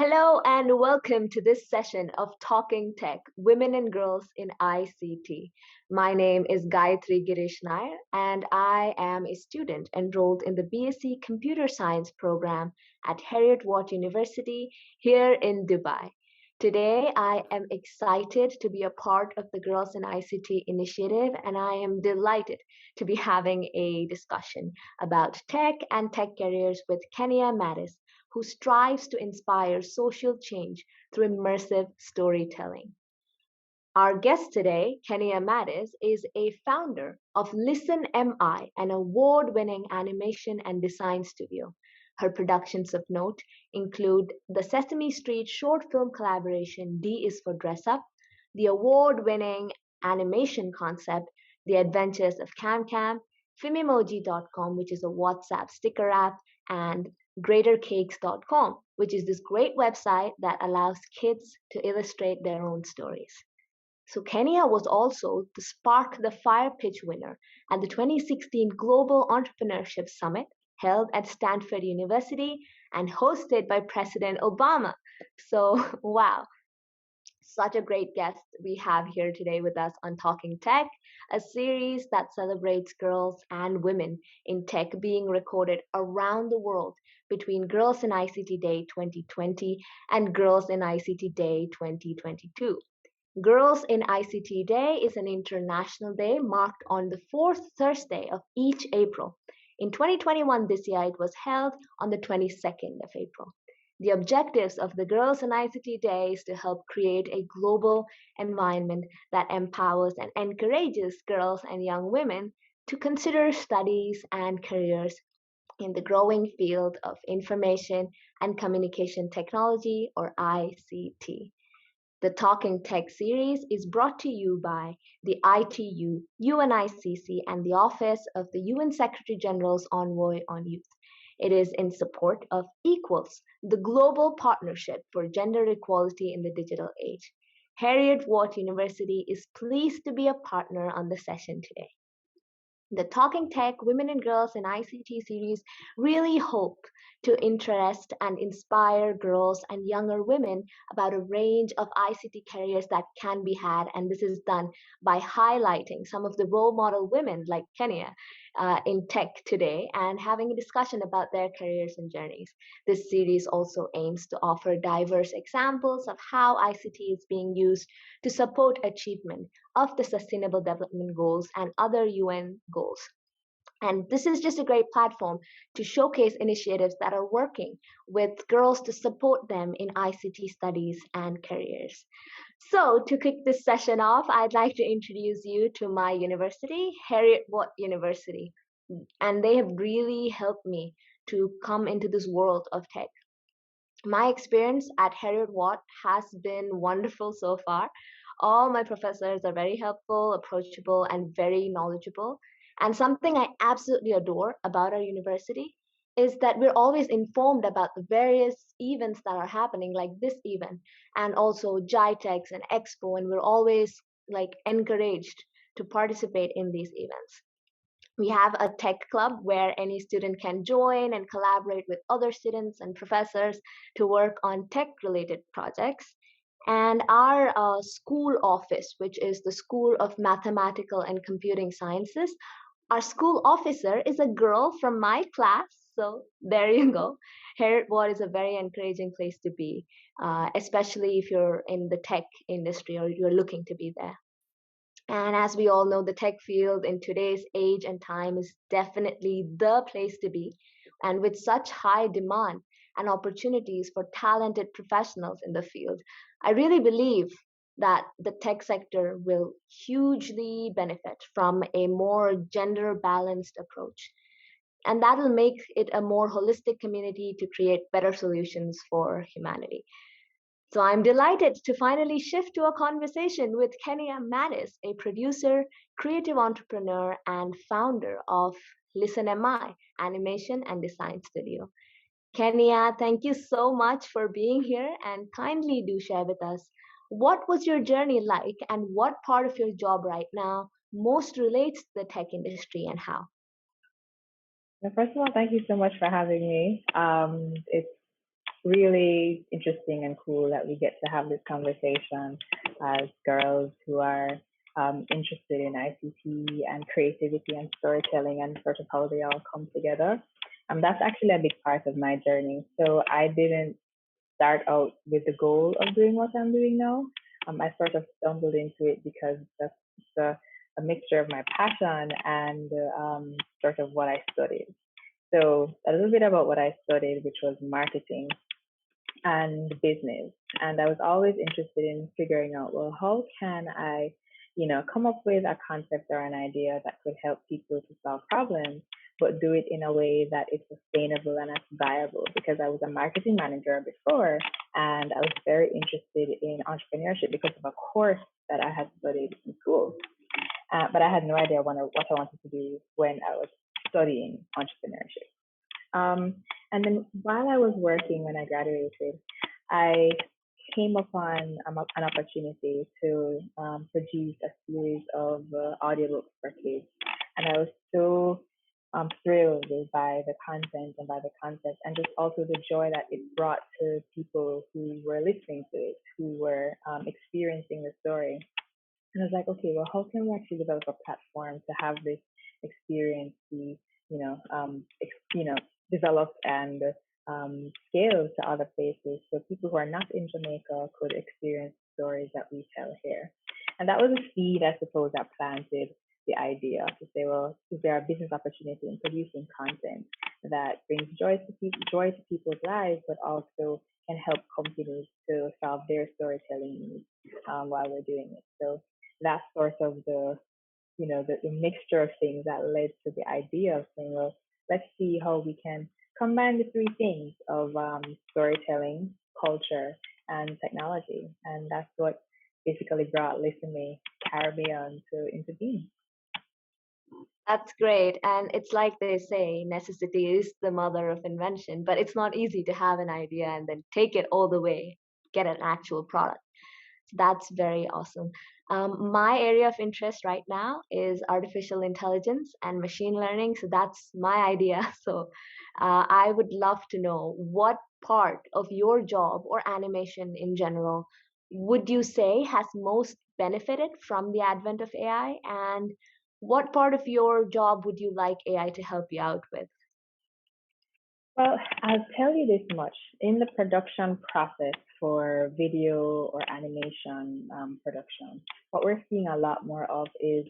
Hello and welcome to this session of Talking Tech, Women and Girls in ICT. My name is Gayathri Girish Nair and I am a student enrolled in the BSc Computer Science program at Heriot-Watt University here in Dubai. Today, I am excited to be a part of the Girls in ICT initiative, and I am delighted to be having a discussion about tech and tech careers with Kenia Mattis, who strives to inspire social change through immersive storytelling. Our guest today, Kenia Mattis, is a founder of ListenMi, an award-winning animation and design studio. Her productions of note include the Sesame Street short film collaboration D is for Dress Up, the award-winning animation concept The Adventures of CamCam, Fimimoji.com, which is a WhatsApp sticker app, and greatercakes.com, which is this great website that allows kids to illustrate their own stories. So Kenia was also the Spark the Fire pitch winner at the 2016 Global Entrepreneurship Summit held at Stanford University and hosted by President Obama. So, wow, such a great guest we have here today with us on Talking Tech, a series that celebrates girls and women in tech being recorded around the world between Girls in ICT Day 2020 and Girls in ICT Day 2022. Girls in ICT Day is an international day marked on the fourth Thursday of each April. In 2021, this year, it was held on the 22nd of April. The objectives of the Girls in ICT Day is to help create a global environment that empowers and encourages girls and young women to consider studies and careers in the growing field of information and communication technology, or ICT. The Talking Tech series is brought to you by the ITU, UNICC, and the Office of the UN Secretary General's Envoy on Youth. It is in support of Equals, the global partnership for gender equality in the digital age. Heriot-Watt University is pleased to be a partner on the session today. The Talking Tech Women and Girls in ICT series really hope to interest and inspire girls and younger women about a range of ICT careers that can be had. And this is done by highlighting some of the role model women like Kenia in tech today and having a discussion about their careers and journeys. This series also aims to offer diverse examples of how ICT is being used to support achievement of the Sustainable Development Goals and other UN goals. And this is just a great platform to showcase initiatives that are working with girls to support them in ICT studies and careers. So to kick this session off, I'd like to introduce you to my university, Heriot-Watt University. And they have really helped me to come into this world of tech. My experience at Heriot-Watt has been wonderful so far. All my professors are very helpful, approachable, and very knowledgeable. And something I absolutely adore about our university is that we're always informed about the various events that are happening, like this event, and also GITEX and Expo, and we're always encouraged to participate in these events. We have a tech club where any student can join and collaborate with other students and professors to work on tech-related projects. And our school office, which is the School of Mathematical and Computing Sciences, our school officer is a girl from my class. So there you go. Heriot-Watt is a very encouraging place to be, especially if you're in the tech industry or you're looking to be there. And as we all know, the tech field in today's age and time is definitely the place to be. And with such high demand and opportunities for talented professionals in the field, I really believe that the tech sector will hugely benefit from a more gender balanced approach. And that will make it a more holistic community to create better solutions for humanity. So I'm delighted to finally shift to a conversation with Kenia Mattis, a producer, creative entrepreneur, and founder of ListenMi, animation and design studio. Kenia, thank you so much for being here and kindly do share with us what was your journey like and what part of your job right now most relates to the tech industry and how? First of all, thank you so much for having me. It's really interesting and cool that we get to have this conversation as girls who are interested in ICT and creativity and storytelling and sort of how they all come together. That's actually a big part of my journey. So I didn't start out with the goal of doing what I'm doing now. I sort of stumbled into it because that's a mixture of my passion and sort of what I studied. So a little bit about what I studied, which was marketing and business. And I was always interested in figuring out, well, how can I, come up with a concept or an idea that could help people to solve problems, but do it in a way that is sustainable and that's viable? Because I was a marketing manager before, and I was very interested in entrepreneurship because of a course that I had studied in school. But I had no idea what I wanted to do when I was studying entrepreneurship. And then while I was working when I graduated, I came upon an opportunity to produce a series of audiobooks for kids. And I was so thrilled by the content and by the concept, and just also the joy that it brought to people who were listening to it, who were experiencing the story. And I was like, okay, well, how can we actually develop a platform to have this experience be, developed and scaled to other places so people who are not in Jamaica could experience stories that we tell here. And that was a seed, I suppose, that planted the idea to say, well, is there a business opportunity in producing content that brings joy to people's lives, but also can help companies to solve their storytelling needs while we're doing it. So that's sort of the mixture of things that led to the idea of saying, well, let's see how we can combine the three things of storytelling, culture, and technology. And that's what basically brought ListenMi Caribbean to into being. That's great. And it's like they say, necessity is the mother of invention, but it's not easy to have an idea and then take it all the way, get an actual product. That's very awesome. My area of interest right now is artificial intelligence and machine learning. So that's my idea. So I would love to know what part of your job or animation in general would you say has most benefited from the advent of AI? And what part of your job would you like AI to help you out with? Well, I'll tell you this much. In the production process for video or animation production, what we're seeing a lot more of is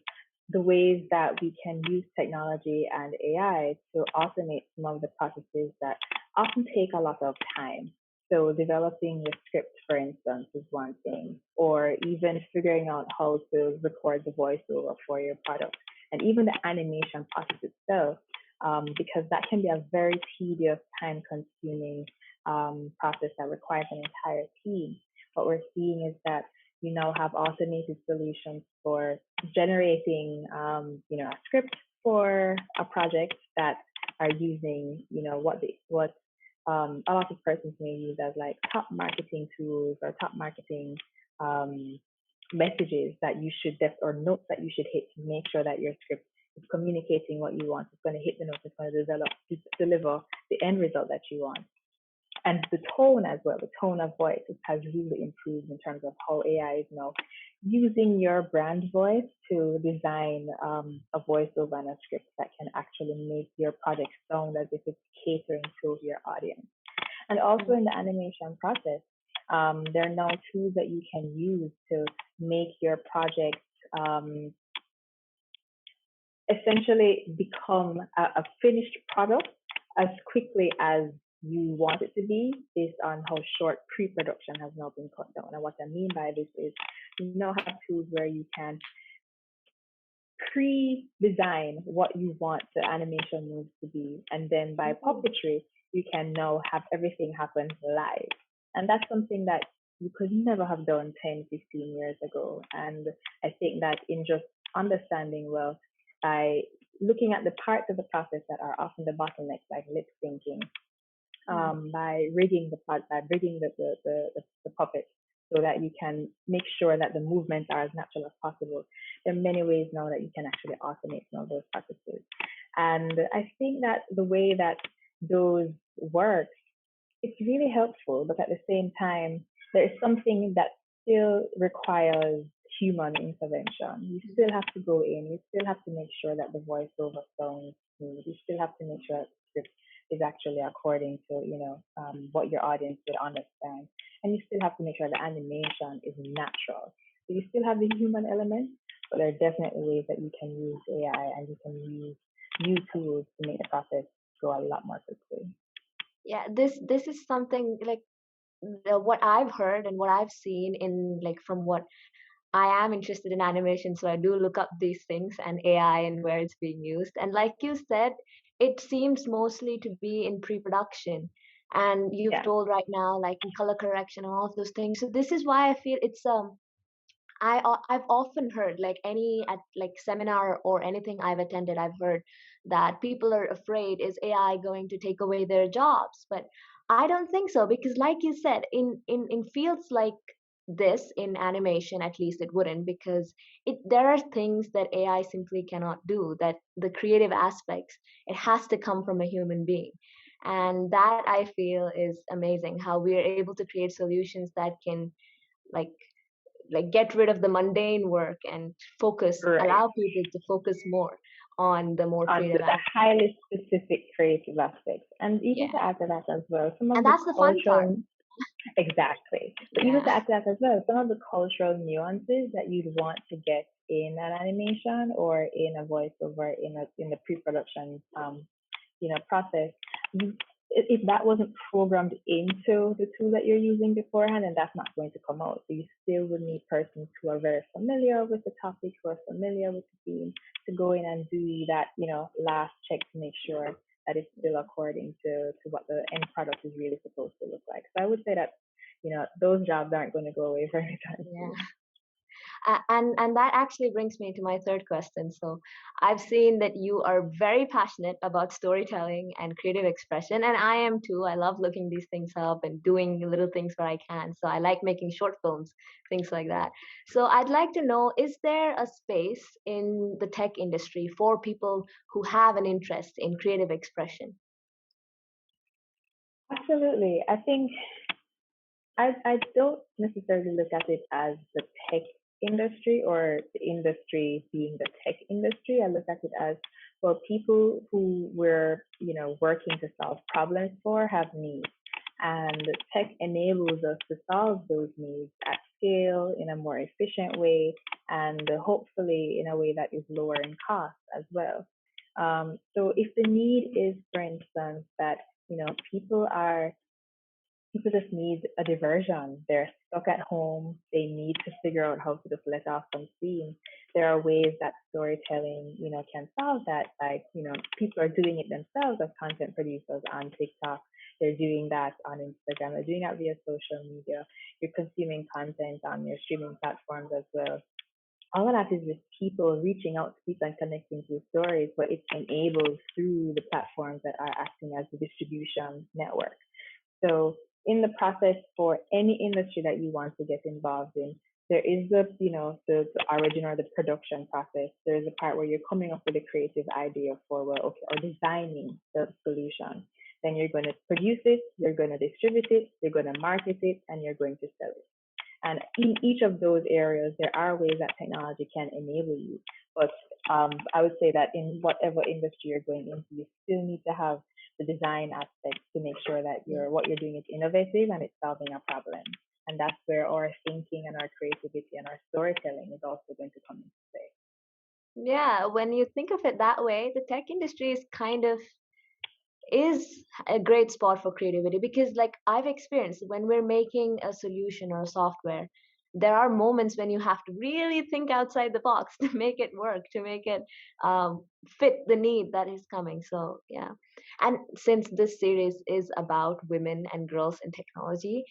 the ways that we can use technology and AI to automate some of the processes that often take a lot of time. So developing the script, for instance, is one thing, or even figuring out how to record the voiceover for your product, and even the animation process itself, because that can be a very tedious, time consuming process that requires an entire team. What we're seeing is that you now have automated solutions for generating, a script for a project that are using, a lot of persons may use as like top marketing tools or top marketing um, messages that you should or notes that you should hit to make sure that your script is communicating what you want. It's going to hit the note. It's going to deliver the end result that you want. And the tone as well, the tone of voice has really improved in terms of how AI is now using your brand voice to design a voiceover and a script that can actually make your project sound as if it's catering to your audience. And also in the animation process, there are now tools that you can use to make your project essentially become a finished product as quickly as you want it to be, based on how short pre-production has now been cut down. And what I mean by this is you now have tools where you can pre-design what you want the animation moves to be, and then by puppetry you can now have everything happen live. And that's something that you could never have done 10, 15 years ago. And I think that in just understanding, well, by looking at the parts of the process that are often the bottlenecks, like lip syncing, by rigging the puppet so that you can make sure that the movements are as natural as possible. There are many ways now that you can actually automate some of those processes. And I think that the way that those work it's really helpful, but at the same time, there is something that still requires human intervention. You still have to go in. You still have to make sure that the voiceover sounds smooth. You still have to make sure that the script is actually according to what your audience would understand, and you still have to make sure the animation is natural. So you still have the human element, but there are definitely ways that you can use AI and you can use new tools to make the process go a lot more quickly. Yeah, this is something like what I've heard and what I've seen in like from what I am interested in animation, so I do look up these things and AI and where it's being used. And like you said, it seems mostly to be in pre-production. And you've Yeah. told right now, like in color correction and all of those things. So this is why I feel it's I've often heard like any at like seminar or anything I've attended, I've heard that people are afraid, is AI going to take away their jobs? But I don't think so, because like you said, in fields like this, in animation at least, it wouldn't, because there are things that AI simply cannot do, that the creative aspects, it has to come from a human being. And that I feel is amazing, how we are able to create solutions that can like get rid of the mundane work and Right. allow people to focus more on the more On creative the aspects. highly specific creative aspects. And even Yeah. to add to that as well, some of And the that's the fun part. cultural, exactly. But even Yeah. to add to that as well, some of the cultural nuances that you'd want to get in an animation or in a voiceover in the pre-production process, you, if that wasn't programmed into the tool that you're using beforehand, then that's not going to come out. So you still would need persons who are very familiar with the topic, who are familiar with the theme, to go in and do that, last check to make sure that it's still according to what the end product is really supposed to look like. So I would say that, those jobs aren't going to go away very time Yeah. soon. And that actually brings me to my third question. So I've seen that you are very passionate about storytelling and creative expression, and I am too. I love looking these things up and doing little things where I can. So I like making short films, things like that. So I'd like to know, is there a space in the tech industry for people who have an interest in creative expression? Absolutely. I think I don't necessarily look at it as the tech industry or the industry being the tech industry. I look at it as, well, people who we're, working to solve problems for have needs. And tech enables us to solve those needs at scale in a more efficient way and hopefully in a way that is lower in cost as well. So if the need is, for instance, that, people are people just need a diversion. They're stuck at home. They need to figure out how to just let off some steam. There are ways that storytelling, can solve that. Like, people are doing it themselves as content producers on TikTok. They're doing that on Instagram. They're doing that via social media. You're consuming content on your streaming platforms as well. All of that is just people reaching out to people and connecting to stories, but it's enabled through the platforms that are acting as the distribution network. So in the process for any industry that you want to get involved in, there is the origin or the production process. There's a part where you're coming up with a creative idea for, well, okay, or designing the solution. Then you're going to produce it, you're going to distribute it, you're going to market it, and you're going to sell it. And in each of those areas, there are ways that technology can enable you. But I would say that in whatever industry you're going into, you still need to have the design aspect to make sure that what you're doing is innovative and it's solving a problem. And that's where our thinking and our creativity and our storytelling is also going to come into play. Yeah, when you think of it that way, the tech industry is a great spot for creativity, because like I've experienced, when we're making a solution or a software, there are moments when you have to really think outside the box to make it work, to make it fit the need that is coming. So yeah. And since this series is about women and girls in technology,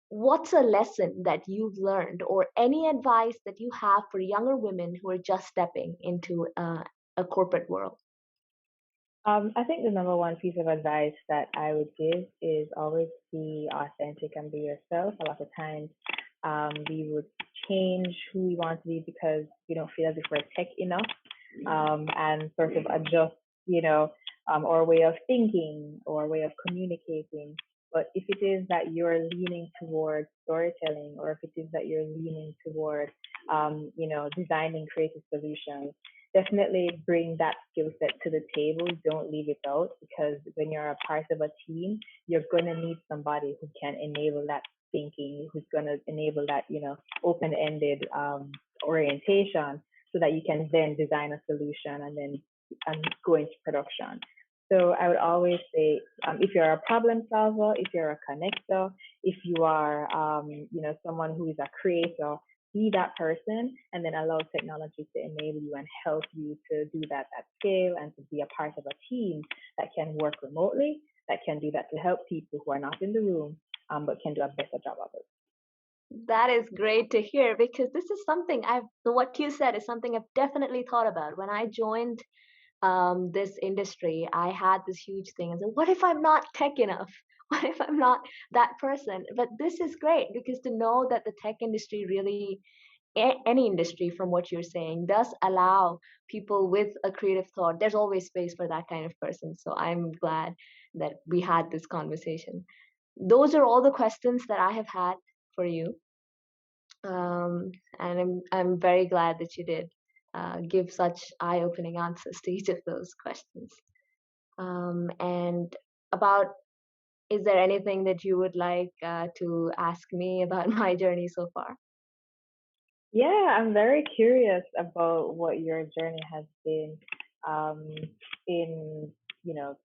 what's a lesson that you've learned, or any advice that you have for younger women who are just stepping into a corporate world? I think the number one piece of advice that I would give is always be authentic and be yourself. A lot of times, we would change who we want to be because we don't feel as if we're tech enough, and sort of adjust, our way of thinking or way of communicating. But if it is that you're leaning towards storytelling, or if it is that you're leaning towards, designing creative solutions, definitely bring that skill set to the table. Don't leave it out, because when you're a part of a team, you're going to need somebody who can enable that thinking, who's going to enable that, open-ended orientation, so that you can then design a solution and then go into production. So I would always say, if you're a problem solver, if you're a connector, if you are, someone who is a creator, be that person, and then allow technology to enable you and help you to do that at scale, and to be a part of a team that can work remotely, that can do that to help people who are not in the room, but can do a better job of it. That is great to hear, because this is something what you said is something I've definitely thought about. When I joined this industry, I had this huge thing. And so, what if I'm not tech enough? What if I'm not that person? But this is great, because to know that the tech industry really, any industry from what you're saying, does allow people with a creative thought. There's always space for that kind of person. So I'm glad that we had this conversation. Those are all the questions that I have had for you. And I'm very glad that you did give such eye-opening answers to each of those questions. And about, is there anything that you would like to ask me about my journey so far? Yeah, I'm very curious about what your journey has been, in,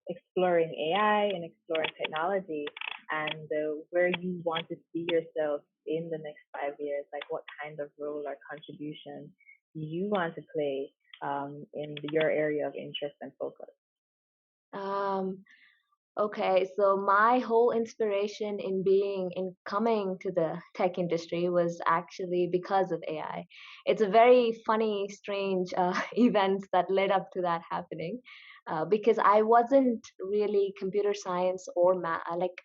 exploring AI and exploring technology, and where you want to see yourself in the next 5 years. Like, what kind of role or contribution do you want to play, in your area of interest and focus? Um, Okay, so my whole inspiration in coming to the tech industry was actually because of AI. It's a very funny, strange events that led up to that happening, because I wasn't really computer science or math, like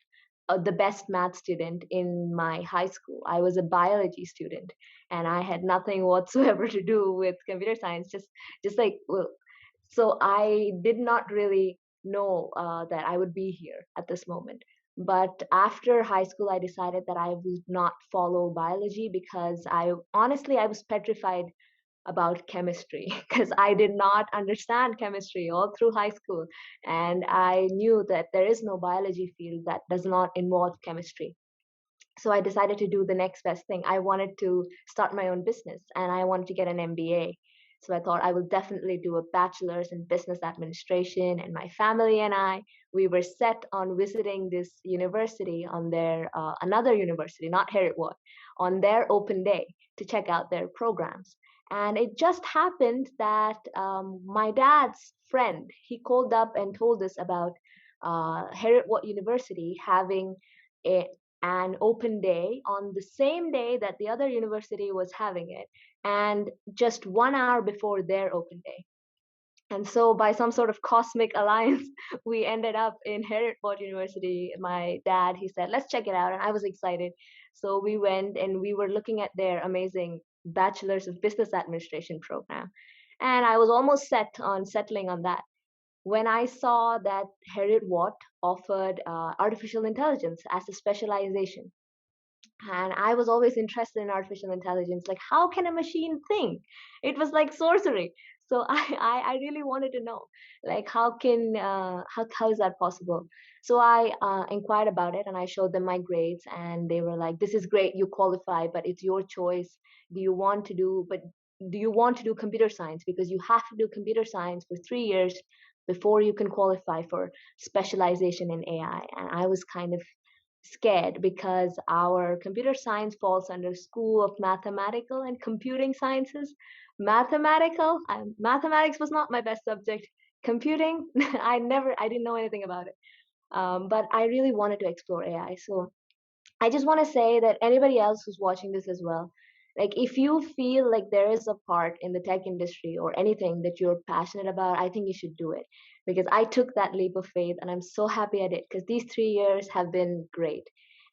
the best math student in my high school. I was a biology student, and I had nothing whatsoever to do with computer science. Just like, well, so I did not really know that I would be here at this moment. But after high school, I decided that I would not follow biology, because I was petrified about chemistry because I did not understand chemistry all through high school. And I knew that there is no biology field that does not involve chemistry. So I decided to do the next best thing. I wanted to start my own business, and I wanted to get an MBA. So I thought I will definitely do a bachelor's in business administration. And my family and I, we were set on visiting this university on their, another university, not Heriot-Watt, on their open day to check out their programs. And it just happened that my dad's friend, he called up and told us about Heriot-Watt University having a, an open day on the same day that the other university was having it, and just 1 hour before their open day. And so, by some sort of cosmic alliance, we ended up in Heriot-Watt University. My dad, he said, let's check it out. And I was excited. So we went, and we were looking at their amazing Bachelor's of Business Administration program. And I was almost set on settling on that when I saw that Heriot-Watt offered artificial intelligence as a specialization. And I was always interested in artificial intelligence. Like, how can a machine think? It was like sorcery. So I really wanted to know, like, how is that possible? So I inquired about it, and I showed them my grades, and they were like, "This is great, you qualify, but it's your choice. Do you want to do? But do you want to do computer science? Because you have to do computer science for 3 years before you can qualify for specialization in AI." And I was kind of scared, because our computer science falls under School of Mathematical and Computing Sciences. Mathematics was not my best subject. Computing, I didn't know anything about it. But I really wanted to explore AI. So I just want to say that anybody else who's watching this as well, like, if you feel like there is a part in the tech industry or anything that you're passionate about, I think you should do it, because I took that leap of faith, and I'm so happy I did, because these 3 years have been great.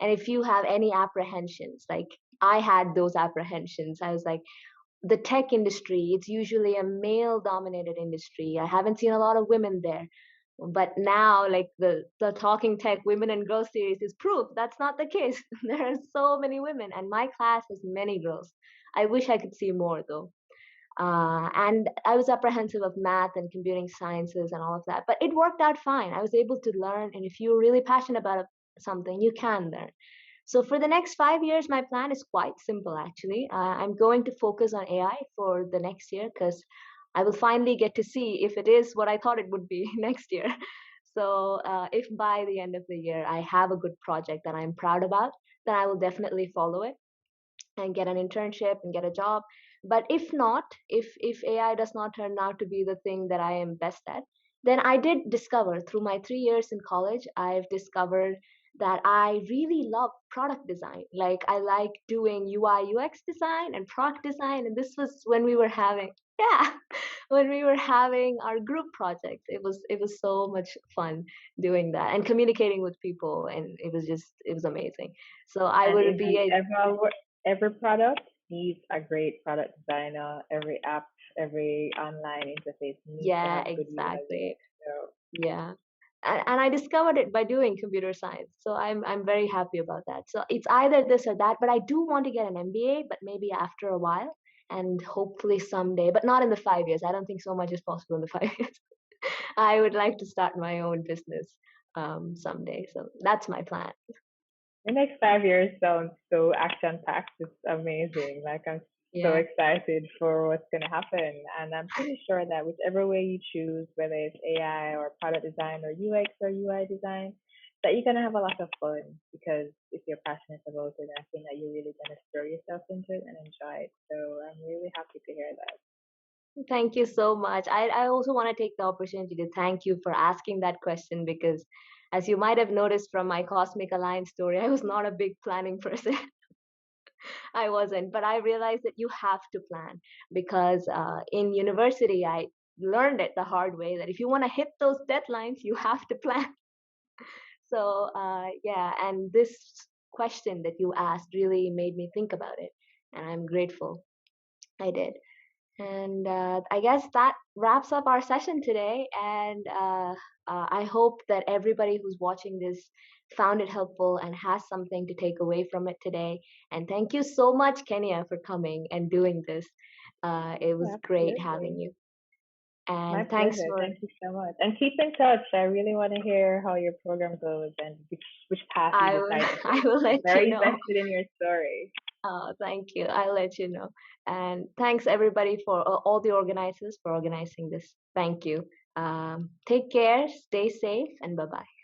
And if you have any apprehensions, like I had those apprehensions, I was like, the tech industry, it's usually a male dominated industry. I haven't seen a lot of women there. But now, like the Talking Tech Women and Girls series is proof that's not the case. There are so many women, and my class has many girls. I wish I could see more though. And I was apprehensive of math and computing sciences and all of that, but it worked out fine. I was able to learn, and if you're really passionate about something, you can learn. So for the next 5 years, my plan is quite simple actually. I'm going to focus on AI for the next year because I will finally get to see if it is what I thought it would be next year. So if by the end of the year I have a good project that I'm proud about, then I will definitely follow it and get an internship and get a job. But if not, if AI does not turn out to be the thing that I am best at, then I did discover through my 3 years in college, I've discovered that I really love product design. Like I like doing UI UX design and product design. And this was when we were having, yeah, when we were having our group projects. It was so much fun doing that and communicating with people, and it was amazing. So I And would if be you a every product needs a great product designer. Every app, every online interface needs to Yeah, have good UI exactly. UX. So Yeah. And I discovered it by doing computer science. So I'm very happy about that. So it's either this or that, but I do want to get an MBA, but maybe after a while and hopefully someday, but not in the 5 years. I don't think so much is possible in the 5 years. I would like to start my own business someday. So that's my plan. the next 5 years sounds so action packed. It's amazing. Like I'm so Yeah. excited for what's gonna happen, and I'm pretty sure that whichever way you choose, whether it's AI or product design or UX or UI design, that you're gonna have a lot of fun because if you're passionate about it, I think that you're really gonna throw yourself into it and enjoy it. So I'm really happy to hear that. Thank you so much. I also want to take the opportunity to thank you for asking that question because, as you might have noticed from my Cosmic Alliance story, I was not a big planning person. I wasn't, but I realized that you have to plan because in university, I learned it the hard way that if you want to hit those deadlines, you have to plan. So, yeah, and this question that you asked really made me think about it, and I'm grateful I did. And I guess that wraps up our session today. And I hope that everybody who's watching this found it helpful and has something to take away from it today. And thank you so much, Kenia, for coming and doing this. It was Yeah, great having absolutely. you. My And thanks pleasure. for, Thank you so much. And keep in touch. I really want to hear how your program goes and which path you I will, decide to I take. will I'm let you very know. invested in your story. Thank you. I'll let you know. And thanks everybody for all the organizers for organizing this. Thank you. Take care, stay safe, and bye bye.